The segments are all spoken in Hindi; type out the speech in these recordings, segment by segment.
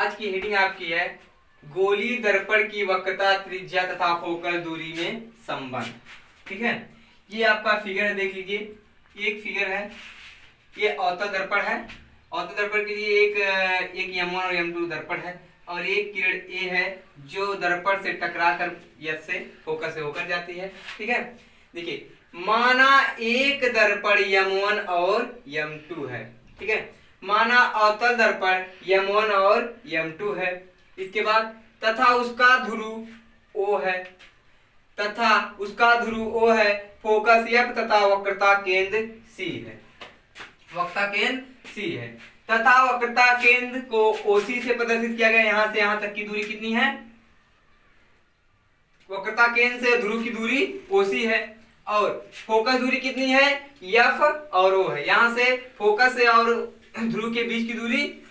आज की हेडिंग आपकी है गोलीय दर्पण की वक्रता, त्रिज्या तथा फोकल दूरी में संबंध। ठीक है, ये आपका फिगर है, देख लीजिए। ये एक फिगर है, ये अवतल दर्पण है। अवतल दर्पण के लिए एक M1 और M2 दर्पण है और एक किरण ए है जो दर्पण से टकराकर यश से फोकस से होकर जाती है। ठीक है, देखिए माना एक दर्पण M1 और M2 है। ठीक है, माना अवतल दर्पण M1 और M2 है। इसके बाद तथा उसका ध्रुव O है, तथा उसका ध्रुव O है, फोकस F तथा वक्रता केंद्र C है। वक्रता केंद्र C है तथा वक्रता केंद्र को OC से प्रदर्शित किया गया। यहां से यहां तक की दूरी कितनी है? वक्रता केंद्र से ध्रुव की दूरी OC है और फोकस दूरी कितनी है? F और O है। यहां से फोकस से और ध्रुव के बीच की दूरी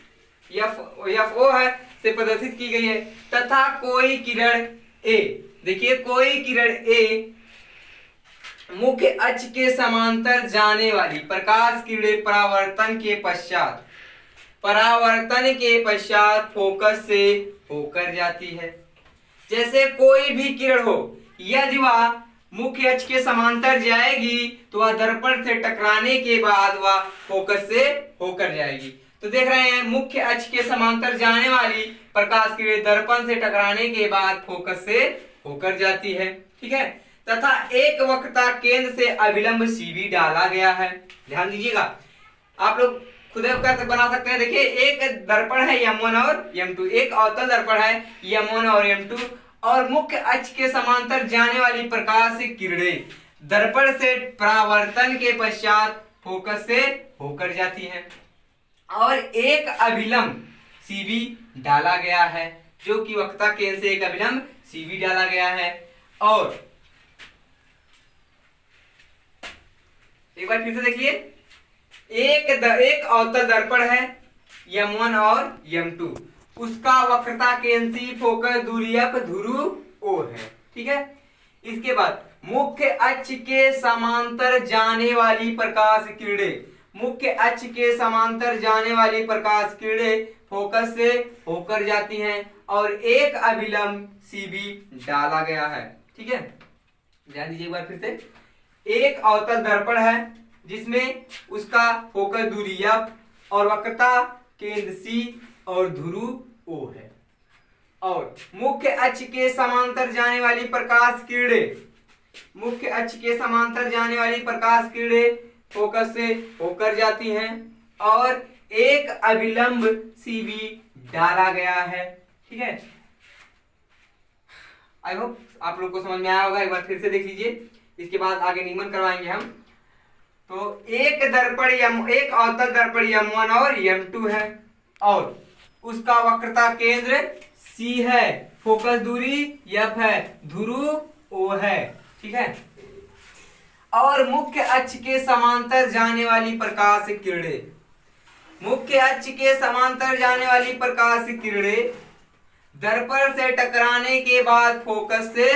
FO है से प्रदर्शित की गई है। तथा कोई किरण A, देखिए कोई किरण A मुख्य अक्ष के समांतर जाने वाली प्रकाश किरणें परावर्तन के पश्चात फोकस से होकर जाती है। जैसे कोई भी किरण हो, यदि वह मुख्य अक्ष के समांतर जाएगी तो वह दर्पण से टकराने के बाद वह फोकस से होकर जाएगी। तो देख रहे हैं, मुख्य अक्ष के समांतर जाने वाली प्रकाश किरणें दर्पण से टकराने के बाद फोकस से होकर जाती है। ठीक है, तथा एक वक्रता केंद्र से अभिलंब CV डाला गया है। ध्यान दीजिएगा, आप लोग खुद कैसे बना सकते हैं। देखिए एक दर्पण है M1 और M2, एक अवतल दर्पण है M1 और M2 और मुख्य अक्ष के समांतर जाने वाली प्रकाश किरणें दर्पण से परावर्तन के पश्चात फोकस से होकर जाती हैं और एक अभिलंब CV डाला गया है, जो कि वक्रता केंद्र से एक अभिलंब CV डाला गया है। और एक बार फिर से देखिए, एक अवतल दर्पण है M1 और M2, उसका वक्रता केंद्र C, फोकस दूरी F, ध्रुव O है। ठीक है, इसके बाद मुख्य अक्ष के समांतर जाने वाली प्रकाश किरणें, मुख्य अक्ष के समांतर जाने वाली प्रकाश किरणें फोकस से होकर जाती हैं और एक अभिलंब CV डाला गया है। ठीक है, ध्यान दीजिए एक बार फिर से। एक अवतल दर्पण है जिसमें उसका फोकस दूरी F और वक्रता केंद्र C और ध्रुव O है और मुख्य अक्ष के समांतर जाने वाली प्रकाश किरणें, मुख्य अक्ष के समांतर जाने वाली प्रकाश किरणें फोकस से होकर जाती हैं और एक अभिलंब CV डाला गया है। ठीक है, आई होप आप लोग को समझ में आया होगा। एक बार फिर से देख लीजिए, इसके बाद आगे नियमन करवाएंगे हम। तो एक अवतल दर्पण M1 और M2 है और उसका वक्रता केंद्र C है, फोकस दूरी F है, ध्रुव O है। ठीक है, और मुख्य अक्ष के समांतर जाने वाली प्रकाश किरणें, मुख्य अक्ष के समांतर जाने वाली प्रकाश किरणें दर्पण से टकराने के बाद फोकस से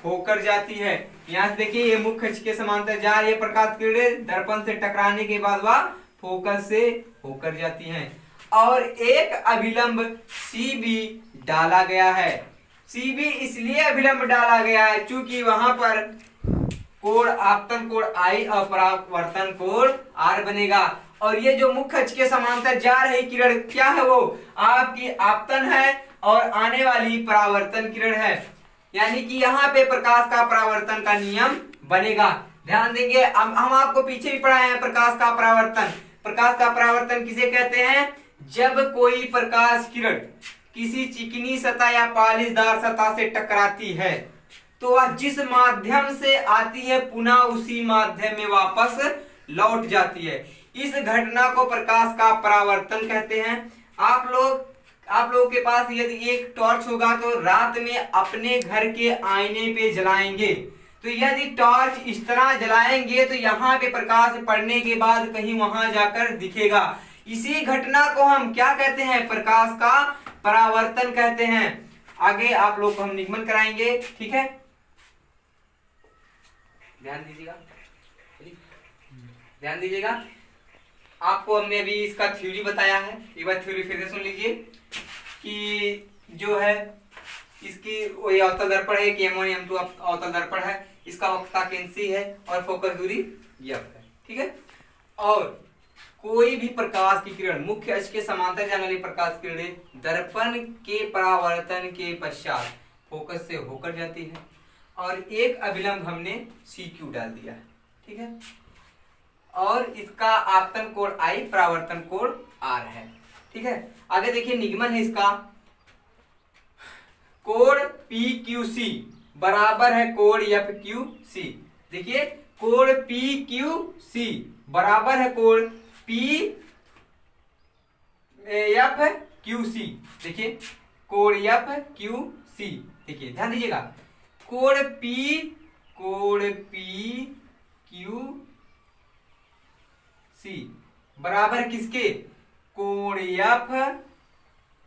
होकर जाती है। यहां से देखिए, ये मुख्य अक्ष के समांतर जा रही है प्रकाश किरणें, दर्पण से टकराने के बाद वह फोकस से होकर जाती हैं और एक अभिलंब CV डाला गया है। CV इसलिए अभिलंब डाला गया है क्योंकि वहां पर कोण आपतन कोण I और परावर्तन कोण R बनेगा और ये जो मुख्य अक्ष के समांतर जा रही किरण क्या है, वो आपकी आपतन है और आने वाली परावर्तन किरण है। यानी कि यहाँ पे प्रकाश का परावर्तन का नियम बनेगा। ध्यान देंगे, हम आपको पीछे भी पढ़ाए हैं प्रकाश का परावर्तन। प्रकाश का परावर्तन किसे कहते हैं? जब कोई प्रकाश किरण किसी चिकनी सतह या पालिशदार सतह से टकराती है तो वह जिस माध्यम से आती है पुनः उसी माध्यम में वापस लौट जाती है। इस घटना को प्रकाश का परावर्तन कहते हैं। आप लोगों के पास यदि एक टॉर्च होगा तो रात में अपने घर के आईने पे जलाएंगे, तो यदि टॉर्च इस तरह जलाएंगे तो यहाँ पे प्रकाश पड़ने के बाद कहीं वहां जाकर दिखेगा। इसी घटना को हम क्या कहते हैं? प्रकाश का परावर्तन कहते हैं। आगे आप लोग को हम निगमन कराएंगे। ठीक है, ध्यान दीजिएगा। आपको हमने अभी इसका थ्योरी बताया है, एक बार थ्योरी फिर से सुन लीजिए कि जो है इसकी ये अवतल दर्पण है कि M1 M2 अवतल दर्पण है, इसका वक्रता कैंसी है और फोकस दूरी F है। ठीक है। और कोई भी प्रकाश की किरण मुख्य अक्ष के समांतर जाने वाली प्रकाश किरणें दर्पण के परावर्तन के पश्चात फोकस से होकर जाती है और एक अभिलंब हमने CQ डाल दिया है। ठीक है। और इसका आपतन कोण I, परावर्तन कोण R है। ठीक है। आगे देखिए निगमन है इसका, कोण PQC बराबर है कोण FQC। देखिए कोण PQC बराबर है कोण FQC। देखिए कोण FQC, देखिए ध्यान दीजिएगा, कोण PQC बराबर है किसके, कोण F,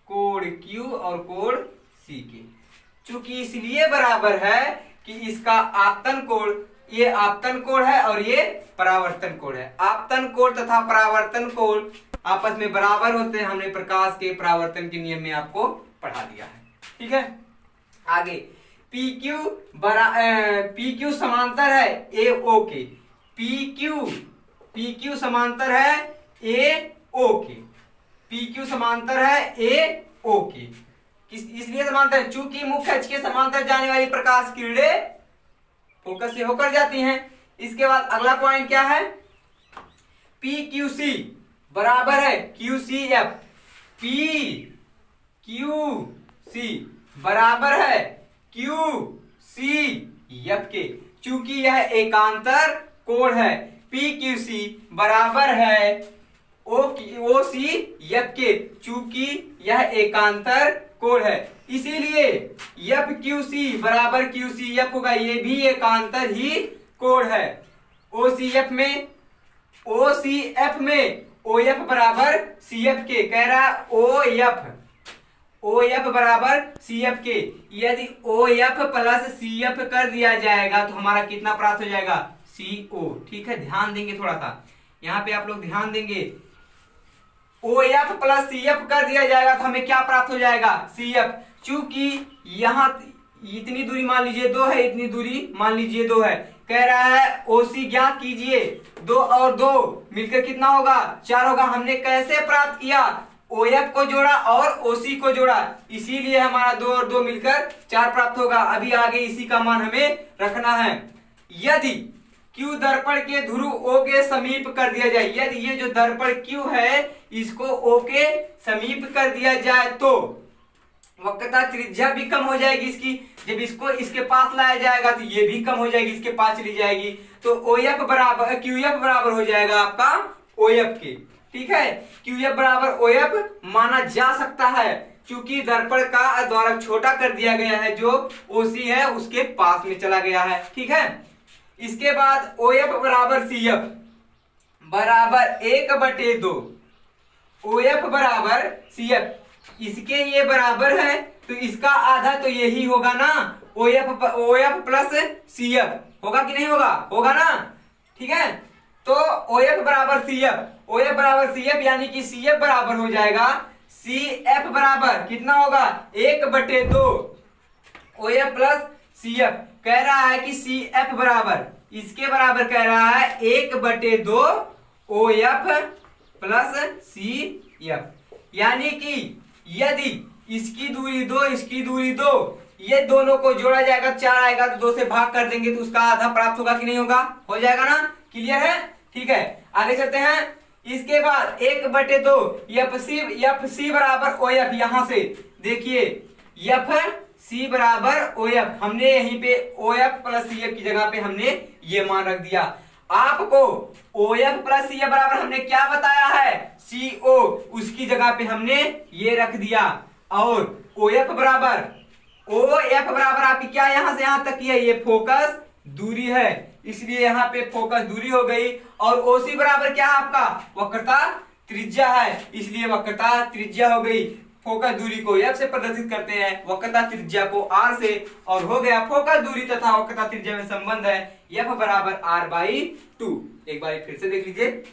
कोण Q और कोण C के। चूंकि इसलिए बराबर है कि इसका आपतन कोण, ये आपतन कोण है और ये परावर्तन कोण है। आपतन कोण तथा परावर्तन कोण आपस में बराबर होते हैं, हमने प्रकाश के परावर्तन के नियम में आपको पढ़ा दिया है। ठीक है। आगे PQ समांतर है AO के, PQ समांतर है AO के, PQ समांतर है AO के। इसलिए समांतर है चूंकि मुख्य अक्ष के समांतर जाने वाली प्रकाश किरणें फोकस से होकर जाती हैं। इसके बाद अगला पॉइंट क्या है, PQC बराबर है QCF, PQC बराबर है QCF के। चूंकि यह एकांतर कोण है, PQC बराबर है OCF के, चूंकि यह एकांतर कोण है, इसीलिए FQC बराबर QCF होगा। ये भी एकांतर ही कोण है। OCF में OF बराबर CF के, कह रहा है OF बराबर CF के। यदि OF प्लस CF कर दिया जाएगा तो हमारा कितना प्राप्त हो जाएगा, CO। ठीक है, ध्यान देंगे थोड़ा सा, यहाँ पे आप लोग ध्यान देंगे। OF प्लस CF कर दिया जाएगा तो हमें क्या प्राप्त हो जाएगा, CF। चूंकि यहाँ इतनी दूरी मान लीजिए 2 है, इतनी दूरी मान लीजिए 2 है, कह रहा है OC ज्ञात कीजिए। 2 और 2 मिलकर कितना होगा, 4 होगा। हमने कैसे प्राप्त किया, OF को जोड़ा और OC को जोड़ा, इसीलिए हमारा 2 और 2 मिलकर 4 प्राप्त होगा। अभी आगे इसी का मान हमें रखना है। यदि Q दर्पण के ध्रुव O के समीप कर दिया जाए, यदि ये जो दर्पण Q है इसको O के समीप कर दिया जाए तो वक्रता त्रिज्या भी कम हो जाएगी इसकी। जब इसको इसके पास लाया जाएगा तो ये भी कम हो जाएगी, इसके पास चली जाएगी, तो OF बराबर QF बराबर हो जाएगा आपका OF के। ठीक है, QF बराबर OF माना जा सकता है क्योंकि दर्पण का द्वारक छोटा कर दिया गया है, जो OC है उसके पास में चला गया है। ठीक है, इसके बाद OF बराबर CF बराबर 1/2, OF बराबर CF, इसके ये बराबर है तो इसका आधा तो यही होगा ना, OF प्लस CF होगा कि नहीं होगा, होगा ना। ठीक है, तो OF बराबर CF यानी कि CF बराबर हो जाएगा, CF बराबर कितना होगा, 1/2 OF प्लस CF। कह रहा है कि CF बराबर इसके बराबर कह रहा है 1/2 OF प्लस CF। यानी कि यदि इसकी दूरी 2, इसकी दूरी 2, ये दोनों को जोड़ा जाएगा 4 आएगा तो 2 से भाग कर देंगे तो उसका आधा प्राप्त होगा कि नहीं होगा, हो जाएगा ना। क्लियर है। ठीक है, आगे चलते हैं। इसके बाद 1/2 FC बराबर OF, यहां से देखिए FC बराबर OF, हमने यहीं पे OF प्लस CF की जगह पे हमने ये मान रख दिया। आपको OF प्लस CF बराबर हमने क्या बताया है, CO, उसकी जगह पे हमने ये रख दिया। और OF बराबर आपकी क्या यहां से यहां तक की है, ये फोकस दूरी है, इसलिए यहाँ पे फोकस दूरी हो गई। और OC बराबर क्या है आपका, वक्रता त्रिज्या है, इसलिए वक्रता त्रिज्या हो गई। फोकस दूरी को F से प्रदर्शित करते हैं, वक्रता त्रिज्या को R से, और हो गया फोकस दूरी तथा वक्रता त्रिज्या में संबंध है F बराबर R/2। एक बार फिर से देख लीजिए,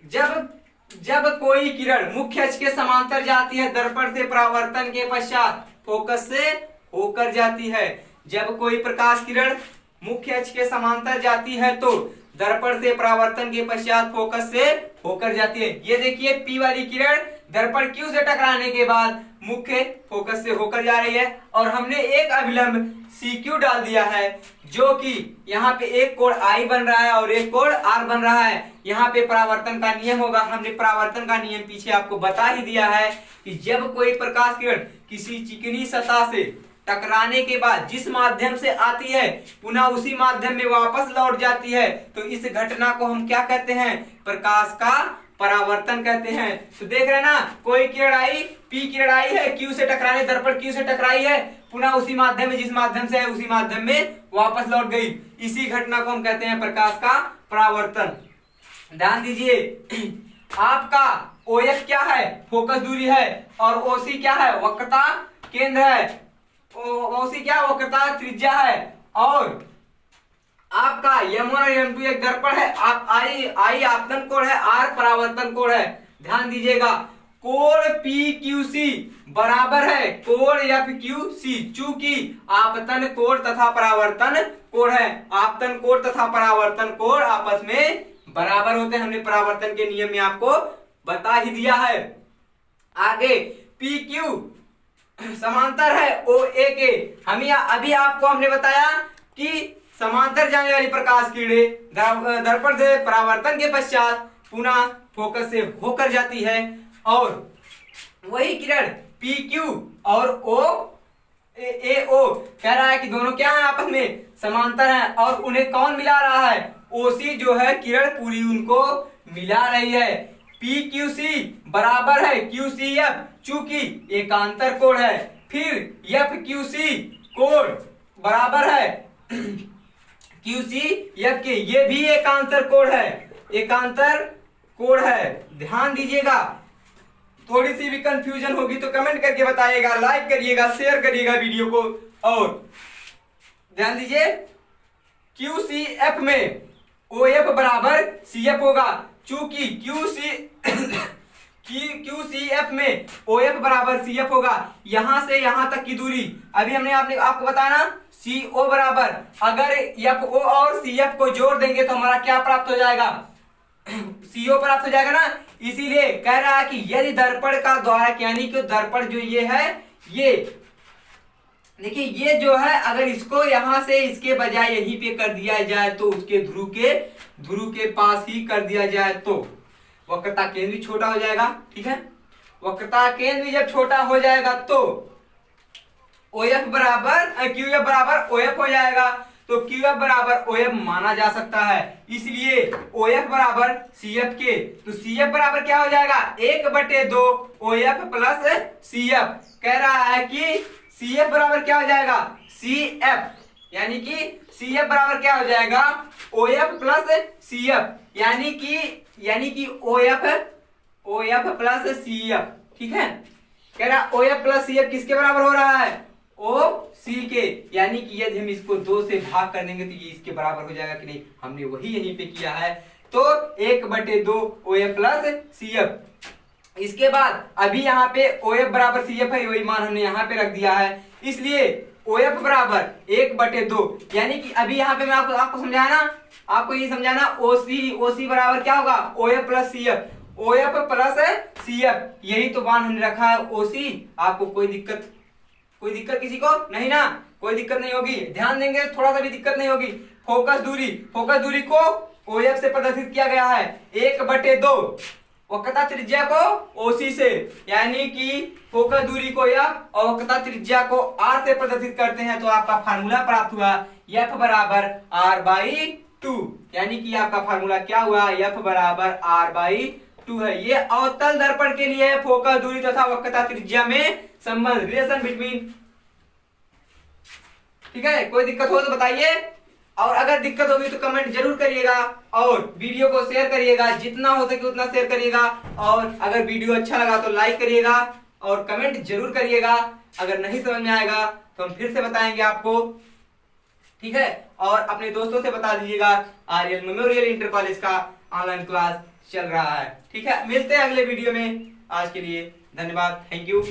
जब जब कोई किरण मुख्य अक्ष के समांतर जाती है दर्पण से परावर्तन के पश्चात फोकस से होकर जाती है। जब कोई प्रकाश किरण मुख्य अक्ष के समांतर जाती है तो दर्पण से परावर्तन के पश्चात फोकस से होकर जाती है। ये देखिए पी वाली किरण दर्पण क्यू से टकराने के बाद मुख्य फोकस से होकर जा रही है और हमने एक अभिलंब सी क्यू डाल दिया है जो कि यहाँ पे एक कोण आई बन रहा है और एक कोण आर बन रहा है। यहाँ पे परावर्तन का नियम होगा, हमने परावर्तन का नियम पीछे आपको बता ही दिया है कि जब कोई प्रकाश किरण किसी चिकनी सतह से टकराने के बाद जिस माध्यम से आती है पुनः उसी माध्यम में वापस लौट जाती है तो इस घटना को हम क्या कहते हैं? प्रकाश का परावर्तन कहते हैं। तो देख रहे हैं ना, कोई किरण आई, पी किरण आई है क्यू से टकराने, दर्पण क्यू से टकराई है, पुनः उसी माध्यम में जिस माध्यम से है उसी माध्यम में वापस लौट गई। इसी घटना को हम कहते हैं प्रकाश का परावर्तन। ध्यान दीजिए, आपका OF क्या है? फोकस दूरी है। और OC क्या है? वक्रता केंद्र है। OC क्या? वक्रता त्रिज्या है। और आपका M1 और M2 एक दर्पण है। आप I आपतन कोण है, R परावर्तन कोण है। ध्यान दीजिएगा, कोण PQC बराबर है कोण FQC, चूंकि आपतन कोण तथा परावर्तन कोण है। आपतन कोण तथा परावर्तन कोण आपस में बराबर होते हैं। हमने परावर्तन के नियम में आपको बता ही दिया है। आगे PQ समांतर है OA के। अभी आपको हमने बताया कि समांतर जाने वाली प्रकाश किरणें दर्पण से परावर्तन के पश्चात पुनः फोकस से होकर जाती है और वही किरण PQ और AO कह रहा है कि दोनों क्या है? आपस में समांतर हैं। और उन्हें कौन मिला रहा है? OC जो है किरण पूरी उनको मिला रही है। PQC बराबर है QCF, चूंकि एकांतर कोण है। फिर FQC कोण बराबर है QCF के, ये भी एकांतर कोण है, एकांतर कोण है। ध्यान दीजिएगा, थोड़ी सी भी कंफ्यूजन होगी तो कमेंट करके बताइएगा, लाइक करिएगा, शेयर करिएगा वीडियो को। और ध्यान दीजिए, QCF में OF बराबर CF होगा, चूंकि QCF में OF बराबर CF होगा। यहां से यहां तक की दूरी अभी हमने आपको बताया ना, CO बराबर, अगर FO और CF को जोड़ देंगे तो हमारा क्या प्राप्त हो जाएगा? CO प्राप्त हो जाएगा ना। इसीलिए कह रहा है कि यदि दर्पण का द्वारक, यानी कि दर्पण जो ये है, ये देखिए ये जो है, अगर इसको यहां से इसके बजाय यहीं पे कर दिया जाए तो उसके ध्रुव के पास ही कर दिया जाए तो वक्रता केंद्र भी छोटा हो जाएगा। ठीक है, वक्रता केंद्र भी जब छोटा हो जाएगा तो QF बराबर OF हो जाएगा। तो QF बराबर OF माना जा सकता है। इसलिए OF बराबर CF के, तो CF बराबर क्या हो जाएगा? 1/2 OF प्लस CF। कह रहा है कि CF बराबर क्या हो जाएगा? CF, यानी कि CF बराबर क्या हो जाएगा? OF प्लस CF, यानी कि OF प्लस CF। ठीक है, कह रहा OF प्लस CF किसके बराबर हो रहा है? OC के, यानी कि यदि हम इसको 2 से भाग कर देंगे तो ये इसके बराबर हो जाएगा कि नहीं? हमने वही यहीं पे किया है। तो 1/2 OF प्लस CF। इसके बाद अभी यहाँ पे OF बराबर CF है, वही मान हमने यहाँ पे रख दिया है। इसलिए OF बराबर 1/2, यानी कि अभी यहाँ पे मैं आपको समझाया ना, आपको ये समझाना, OC बराबर क्या होगा? OF plus CF, OF plus CF, यही तो मान हमने रखा है OC। आपको कोई दिक्कत किसी को नहीं ना? कोई दिक्कत नहीं होगी, ध्यान देंगे, थोड़ा सा भी दिक्कत नहीं होगी। फोकस दूरी को OF से प्रदर्शित किया गया है 1/2, वक्रता त्रिज्या को OC से, यानी कि फोकस दूरी को F और वक्रता त्रिज्या को R से प्रदर्शित करते हैं तो आपका फार्मूला प्राप्त हुआ F बराबर R/2, यानी कि आपका फार्मूला क्या हुआ? F बराबर R/2 है। ये अवतल दर्पण के लिए फोकस दूरी तथा वक्रता त्रिज्या में संबंध, रिलेशन बिटवीन। ठीक है, कोई दिक्कत हो तो बताइए, और अगर दिक्कत होगी तो कमेंट जरूर करिएगा और वीडियो को शेयर करिएगा, जितना हो सके उतना शेयर करिएगा। और अगर वीडियो अच्छा लगा तो लाइक करिएगा और कमेंट जरूर करिएगा। अगर नहीं समझ में आएगा तो हम फिर से बताएंगे आपको। ठीक है, और अपने दोस्तों से बता दीजिएगा आर्यन मेमोरियल इंटर कॉलेज का ऑनलाइन क्लास चल रहा है। ठीक है, मिलते हैं अगले वीडियो में। आज के लिए धन्यवाद, थैंक यू।